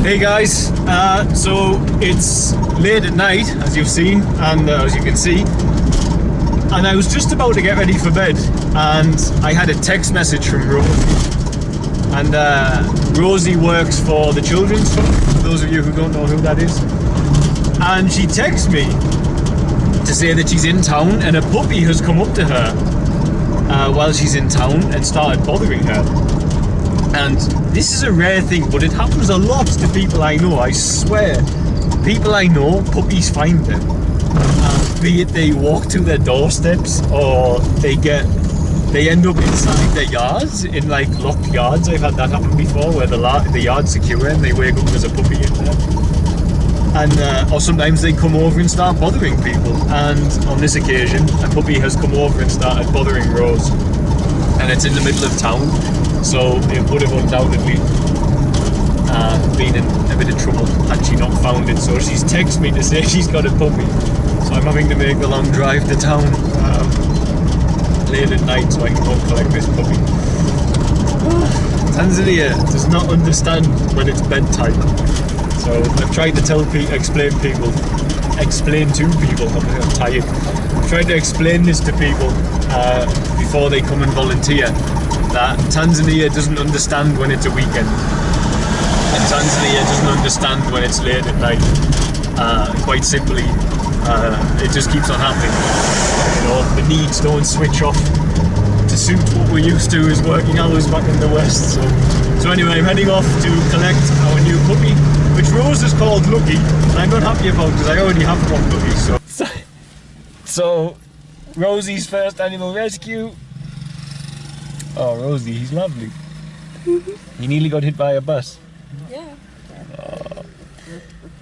Hey guys, so it's late at night, as you've seen and as you can see, and I was just about to get ready for bed, and I had a text message from Rosie. And Rosie works for the Children's Fund, for those of you who don't know who that is. And she texts me to say that she's in town and a puppy has come up to her while she's in town and started bothering her. And this is a rare thing, but it happens a lot to people I know, I swear. People I know, puppies find them. Be it they walk to their doorsteps or they end up inside their yards, in like locked yards. I've had that happen before where the yard's secure and they wake up and there's a puppy in there. And or sometimes they come over and start bothering people. And on this occasion, a puppy has come over and started bothering Rose. And it's in the middle of town. So it would have undoubtedly been in a bit of trouble had she not found it. So she's texted me to say she's got a puppy. So I'm having to make a long drive to town late at night so I can go collect this puppy. Tanzania does not understand when it's bedtime. So I've tried to explain to people, I'm tired. I've tried to explain this to people before they come and volunteer. That Tanzania doesn't understand when it's a weekend, and Tanzania doesn't understand when it's late at night. Quite simply, it just keeps on happening. You know, the needs don't switch off to suit what we're used to as working hours back in the West. So anyway, I'm heading off to collect our new puppy, which Rose has called Lucky, and I'm not happy about because I already have one puppy. So Rosie's first animal rescue. Oh, Rosie, he's lovely. He nearly got hit by a bus. Yeah. Oh,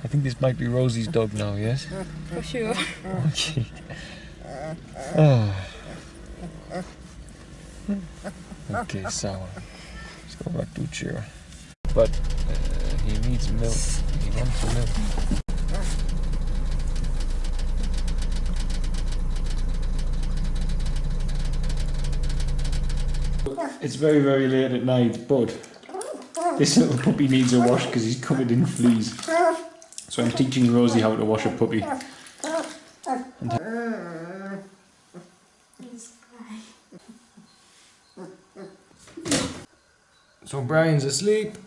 I think this might be Rosie's dog now, yes? For sure. Okay. Oh. Okay, sour. Let's go back to Chira. But he needs milk. He wants milk. It's very, very late at night, but this little puppy needs a wash because he's covered in fleas. So I'm teaching Rosie how to wash a puppy. So Brian's asleep.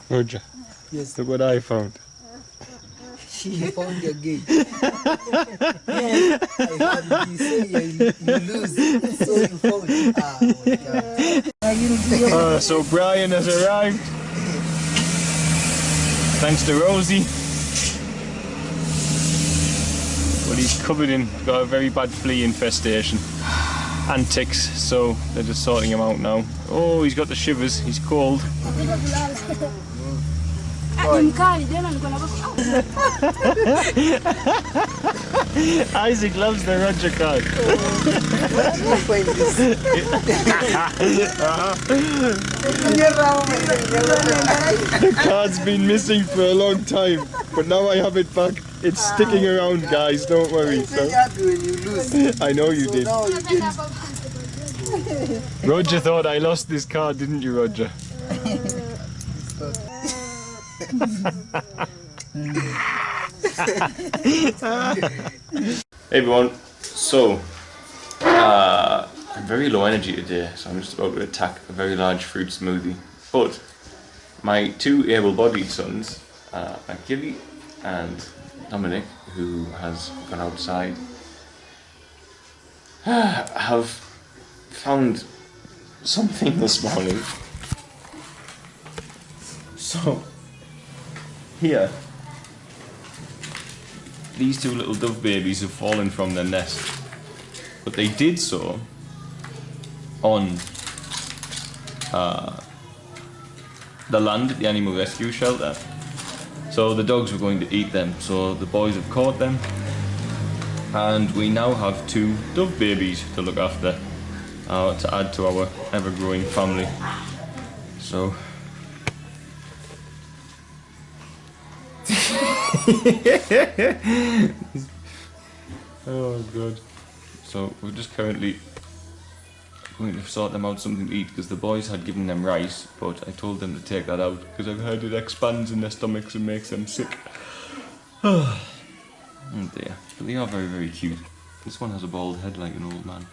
Roger. Yes. Look what I found. She found your gate. Yes, I heard you say you lose, so you found it. Ah, my God. So Brian has arrived. Thanks to Rosie. But he's covered in, got a very bad flea infestation. And ticks, so they're just sorting him out now. Oh, he's got the shivers, he's cold. Isaac loves the Roger card. The card's been missing for a long time, but now I have it back. It's sticking around, guys, don't worry. So. I know you did. Roger thought I lost this card, didn't you, Roger? Hey everyone, so I'm very low energy today, so I'm just about to attack a very large fruit smoothie. But my two able-bodied sons, Achille and Dominic, who has gone outside, have found something this morning. So here, these two little dove babies have fallen from their nest, but they did so on the land at the animal rescue shelter. So the dogs were going to eat them, so the boys have caught them, and we now have two dove babies to look after, to add to our ever-growing family. So oh god. So we're just currently going to sort them out something to eat because the boys had given them rice, but I told them to take that out because I've heard it expands in their stomachs and makes them sick. Oh dear, but they are very, very cute. This one has a bald head like an old man.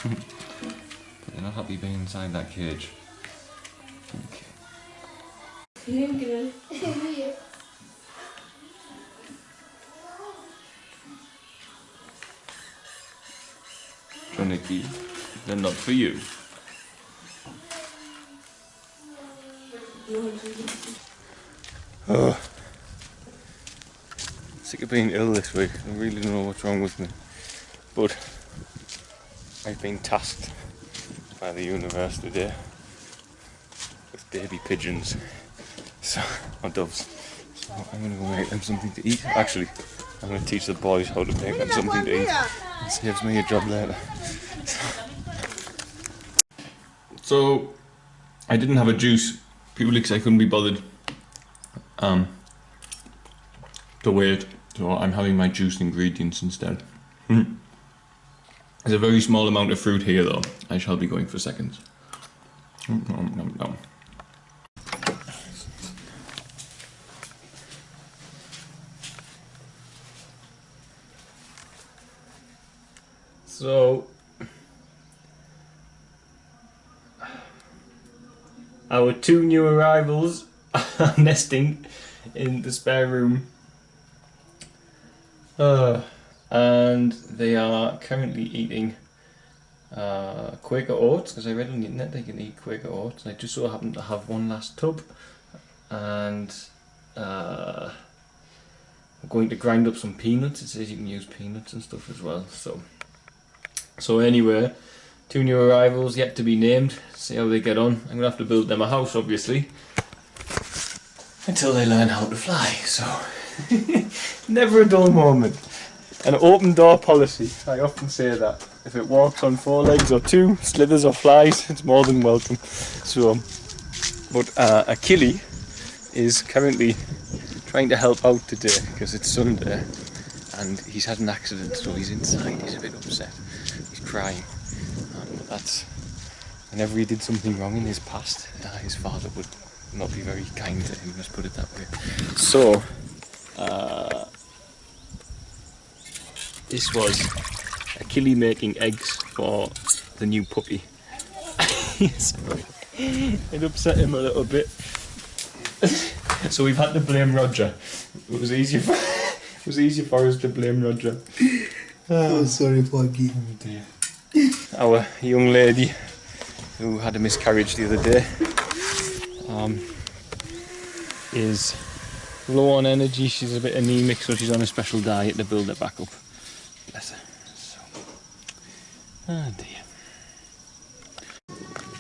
So. But they're not happy being inside that cage. Okay. Nikki, they're not for you. Oh, sick of being ill this week. I really don't know what's wrong with me. But I've been tasked by the universe today with baby pigeons, or doves. So I'm going to go make them something to eat. Actually, I'm going to teach the boys how to make them something to eat. It saves me a job later. So I didn't have a juice purely because I couldn't be bothered to wait. So I'm having my juice ingredients instead. There's a very small amount of fruit here though. I shall be going for seconds. So our two new arrivals are nesting in the spare room. And they are currently eating Quaker Oats, because I read on the internet they can eat Quaker Oats. I just so happen to have one last tub, and I'm going to grind up some peanuts. It says you can use peanuts and stuff as well. So anyway, two new arrivals yet to be named. See how they get on. I'm going to have to build them a house, obviously, until they learn how to fly. So never a dull moment. An open door policy. I often say that. If it walks on 4 legs or 2, slithers or flies, it's more than welcome. So, but Achille is currently trying to help out today because it's Sunday and he's had an accident, so he's inside. He's a bit upset. He's crying. That's whenever he did something wrong in his past, his father would not be very kind to him. Let's put it that way. So. This was Achille making eggs for the new puppy. Sorry. It upset him a little bit. So we've had to blame Roger. It was easier for us to blame Roger. Oh, sorry for giving me. Our young lady who had a miscarriage the other day is low on energy. She's a bit anemic, so she's on a special diet to build her back up. Bless her. So. Oh dear.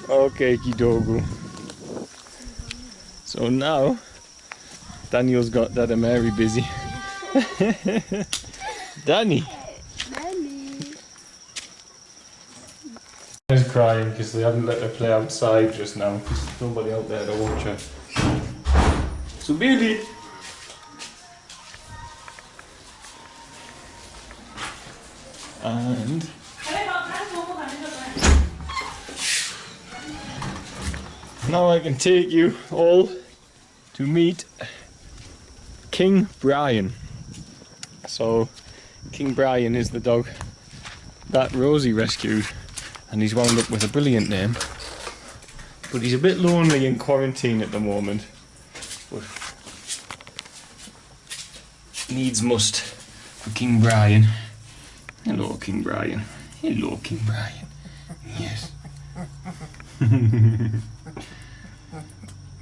Okay, Kidogu. So now Daniel's got Dada Mary busy. Danny. She's crying because they haven't let her play outside just now. There's nobody out there to watch her. So Billy. And now I can take you all to meet King Brian. So King Brian is the dog that Rosie rescued, and he's wound up with a brilliant name, but he's a bit lonely in quarantine at the moment, but needs must for King Brian. Hello, King Brian. Hello, King Brian. Yes.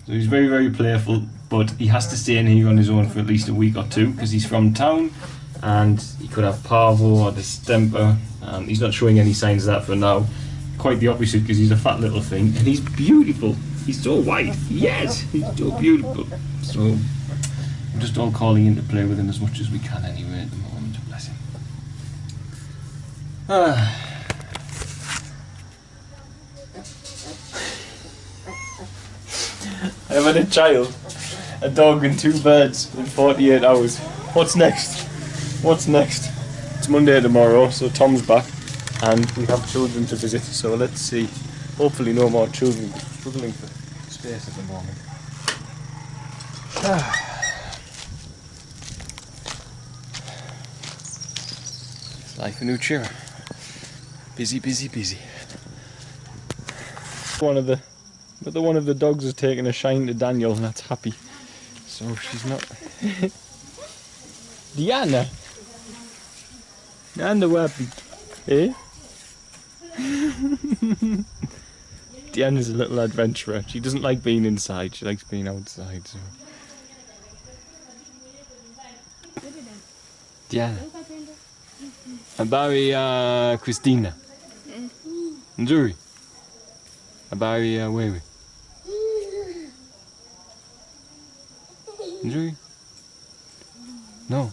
So he's very, very playful, but he has to stay in here on his own for at least a week or 2 because he's from town and he could have parvo or distemper. He's not showing any signs of that for now. Quite the opposite because he's a fat little thing and he's beautiful. He's so white. Yes, he's so beautiful. So I'm just all calling in to play with him as much as we can anyway at the moment. Bless him. I've had a child, a dog and 2 birds in 48 hours. What's next? What's next? It's Monday tomorrow, so Tom's back. and we have children to visit, so let's see. Hopefully no more children struggling for space at the moment. It's life in Uchira. Busy, busy, busy. One of the dogs has taken a shine to Daniel, and that's Happy. So she's not. Diana. Diana Wappy. Eh? Diana's a little adventurer. She doesn't like being inside. She likes being outside. So. Diana. Habari Christina. Nzuri. Habari wewe. Nzuri. No.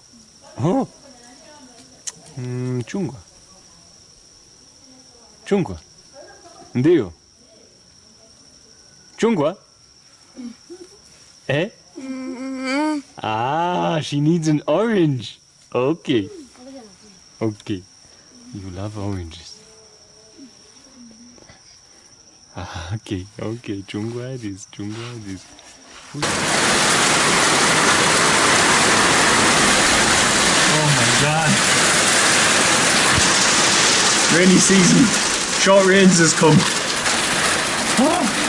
Oh. Chungwa. Chungwa. Ndio. Chungwa. Eh? Ah, she needs an orange. Okay. Okay. You love oranges. Ah, okay, okay. Chungwa it is. Chungwa it is. Oh my god. Rainy season. Short rains has come. Oh.